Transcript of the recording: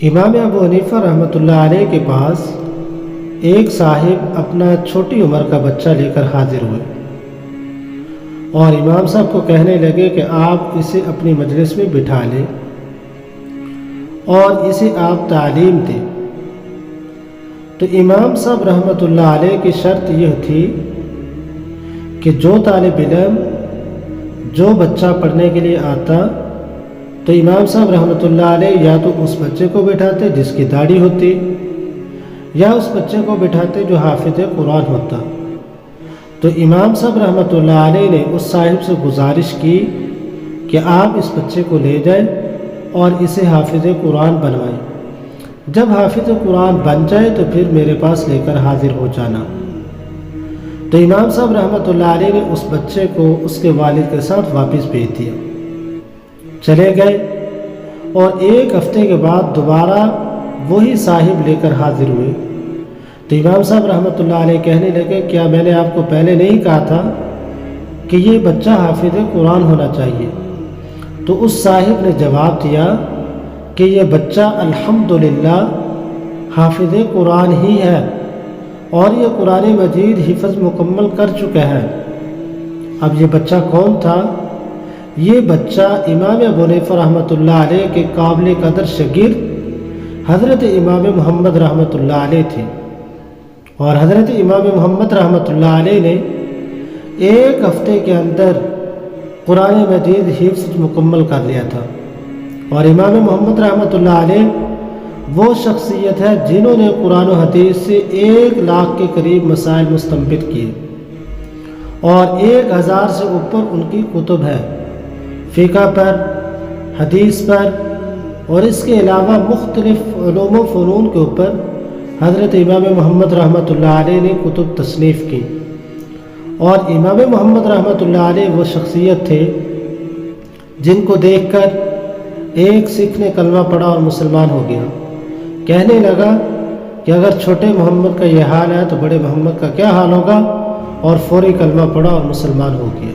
امام ابو حنیفہ رحمۃ اللہ علیہ کے پاس ایک صاحب اپنا چھوٹی عمر کا بچہ لے کر حاضر ہوئے اور امام صاحب کو کہنے لگے کہ آپ اسے اپنی مجلس میں بٹھا لیں اور اسے آپ تعلیم دیں۔ تو امام صاحب رحمۃ اللہ علیہ کی شرط یہ تھی کہ جو طالب علم جو بچہ پڑھنے کے لیے آتا تو امام صاحب رحمۃ اللہ علیہ یا تو اس بچے کو بٹھاتے جس کی داڑھی ہوتی یا اس بچے کو بٹھاتے جو حافظ قرآن ہوتا۔ تو امام صاحب رحمۃ اللہ علیہ نے اس صاحب سے گزارش کی کہ آپ اس بچے کو لے جائیں اور اسے حافظ قرآن بنوائیں، جب حافظ قرآن بن جائے تو پھر میرے پاس لے کر حاضر ہو جانا۔ تو امام صاحب رحمۃ اللہ علیہ نے اس بچے کو اس کے والد کے ساتھ واپس بھیج دیا، چلے گئے اور ایک ہفتے کے بعد دوبارہ وہی صاحب لے کر حاضر ہوئے۔ تو امام صاحب رحمۃ اللہ علیہ کہنے لگے کیا میں نے آپ کو پہلے نہیں کہا تھا کہ یہ بچہ حافظ قرآن ہونا چاہیے؟ تو اس صاحب نے جواب دیا کہ یہ بچہ الحمدللہ حافظ قرآن ہی ہے اور یہ قرآن مجید حفظ مکمل کر چکا ہے۔ اب یہ بچہ کون تھا؟ یہ بچہ امام ابو حنیفہ رحمۃ اللہ علیہ کے قابل قدر شاگرد حضرت امام محمد رحمۃ اللہ علیہ تھے، اور حضرت امام محمد رحمۃ اللہ علیہ نے ایک ہفتے کے اندر قرآن مجید حفظ مکمل کر لیا تھا۔ اور امام محمد رحمۃ اللہ علیہ وہ شخصیت ہے جنہوں نے قرآن و حدیث سے 1,00,000 کے قریب مسائل مستنبط کیے اور 1,000 سے اوپر ان کی کتب ہے فقہ پر، حدیث پر، اور اس کے علاوہ مختلف علوم و فنون کے اوپر حضرت امام محمد رحمۃ اللہ علیہ نے کتب تصنیف کی۔ اور امام محمد رحمۃ اللہ علیہ وہ شخصیت تھے جن کو دیکھ کر ایک سکھ نے کلمہ پڑھا اور مسلمان ہو گیا، کہنے لگا کہ اگر چھوٹے محمد کا یہ حال ہے تو بڑے محمد کا کیا حال ہوگا، اور فوری کلمہ پڑھا اور مسلمان ہو گیا۔